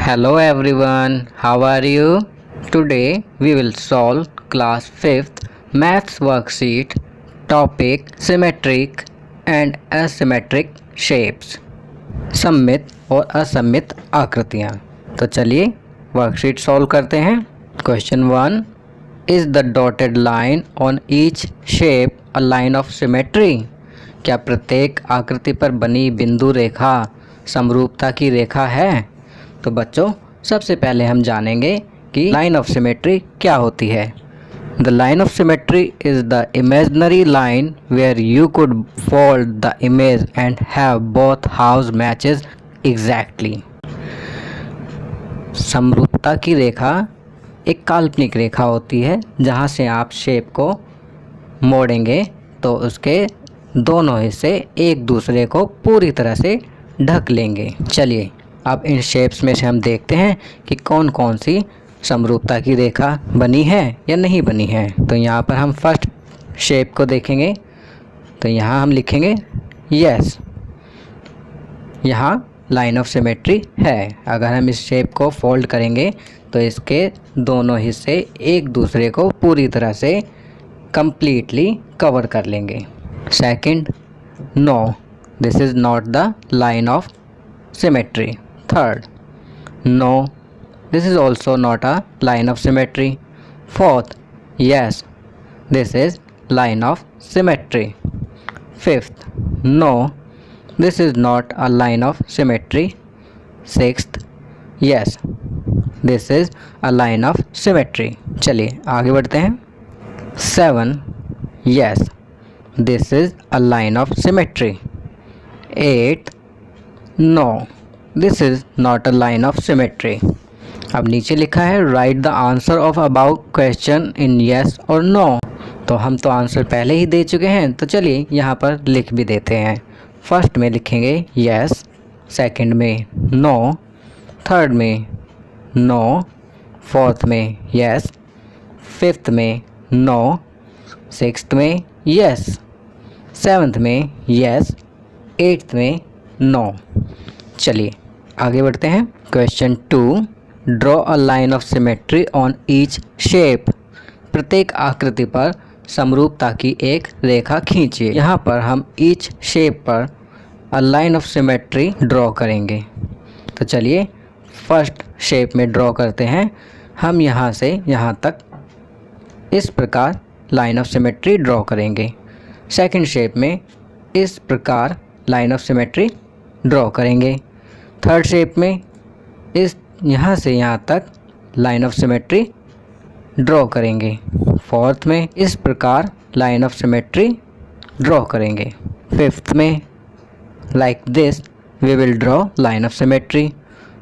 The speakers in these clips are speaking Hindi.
Hello everyone, how are you? Today we will solve class 5th maths worksheet topic symmetric and asymmetric shapes, सममित और असममित आकृतियाँ। तो चलिए वर्कशीट सॉल्व करते हैं। Question 1, is the dotted line on each shape a line of symmetry? क्या प्रत्येक आकृति पर बनी बिंदु रेखा समरूपता की रेखा है? तो बच्चों सबसे पहले हम जानेंगे कि लाइन ऑफ सिमेट्री क्या होती है। The line of symmetry is the imaginary line where you could fold the image and have both house matches exactly. समरूपता की रेखा एक काल्पनिक रेखा होती है जहाँ से आप शेप को मोड़ेंगे तो उसके दोनों हिस्से एक दूसरे को पूरी तरह से ढक लेंगे। चलिए अब इन शेप्स में से हम देखते हैं कि कौन कौन सी समरूपता की रेखा बनी है या नहीं बनी है। तो यहाँ पर हम फर्स्ट शेप को देखेंगे तो यहाँ हम लिखेंगे यस, यहाँ लाइन ऑफ सिमेट्री है। अगर हम इस शेप को फोल्ड करेंगे तो इसके दोनों हिस्से एक दूसरे को पूरी तरह से कंप्लीटली कवर कर लेंगे। Second, no, this is not the line of symmetry. Third, no, this is also not a line of symmetry. Fourth, yes, this is line of symmetry. Fifth, no, this is not a line of symmetry. Sixth, yes, this is a line of symmetry. चलिए आगे बढ़ते हैं। 7, yes, this is a line of symmetry. 8, no, this is not a line of symmetry. अब नीचे लिखा है right the answer of about question in yes और नो। तो हम तो आंसर पहले ही दे चुके हैं, तो चलिए यहाँ पर लिख भी देते हैं। फर्स्ट में लिखेंगे येस, सेकंड में नो, थर्ड में नो, फोर्थ में येस, फिफ्थ में नो, सिक्स्थ में येस, सेवन्थ में येस, एट्थ में नो। चलिए आगे बढ़ते हैं। Question 2, draw a line of symmetry on each shape. प्रत्येक आकृति पर समरूपता की एक रेखा खींचिए। यहाँ पर हम ईच शेप पर a line of symmetry draw करेंगे। तो चलिए फर्स्ट शेप में ड्रॉ करते हैं। हम यहाँ से यहाँ तक इस प्रकार लाइन ऑफ सिमेट्री ड्रॉ करेंगे। सेकंड शेप में इस प्रकार लाइन ऑफ सिमेट्री ड्रॉ करेंगे। थर्ड शेप में इस यहाँ से यहाँ तक लाइन ऑफ सिमेट्री ड्रॉ करेंगे। फोर्थ में इस प्रकार लाइन ऑफ सिमेट्री ड्रॉ करेंगे। फिफ्थ में like this we will draw line of symmetry.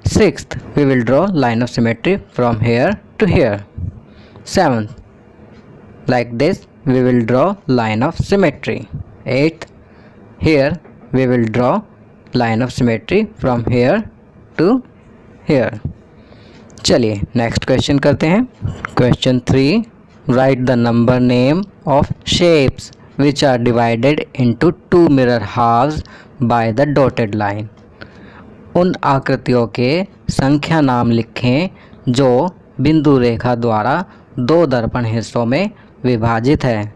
Sixth we will draw line of symmetry from here to here. Seventh like this we will draw line of symmetry. Eighth here we will draw line of symmetry from here to here. चलिए नेक्स्ट क्वेश्चन करते हैं। Question 3, write the number name of shapes which are divided into 2 mirror halves by the dotted line. उन आकृतियों के संख्या नाम लिखें जो बिंदु रेखा द्वारा 2 दर्पण हिस्सों में विभाजित है।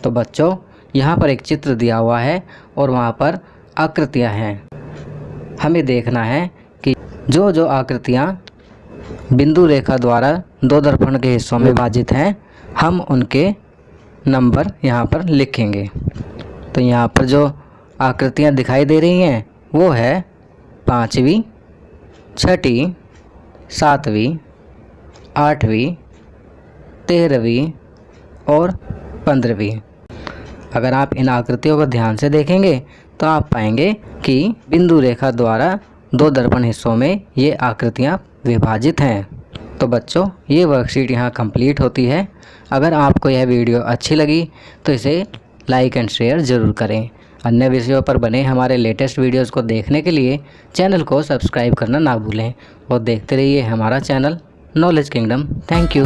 तो बच्चों यहाँ पर एक चित्र दिया हुआ है और वहाँ पर आकृतियाँ हैं। हमें देखना है कि जो जो आकृतियाँ बिंदु रेखा द्वारा 2 दर्पण के हिस्सों में विभाजित हैं हम उनके नंबर यहाँ पर लिखेंगे। तो यहाँ पर जो आकृतियाँ दिखाई दे रही हैं वो है 5वीं, 6ठी, 7वीं, 8वीं, 13वीं और 15वीं। अगर आप इन आकृतियों को ध्यान से देखेंगे तो आप पाएंगे कि बिंदु रेखा द्वारा 2 दर्पण हिस्सों में ये आकृतियाँ विभाजित हैं। तो बच्चों ये वर्कशीट यहाँ कंप्लीट होती है। अगर आपको यह वीडियो अच्छी लगी तो इसे लाइक एंड शेयर ज़रूर करें। अन्य विषयों पर बने हमारे लेटेस्ट वीडियोज़ को देखने के लिए चैनल को सब्सक्राइब करना ना भूलें और देखते रहिए हमारा channel knowledge kingdom. Thank you.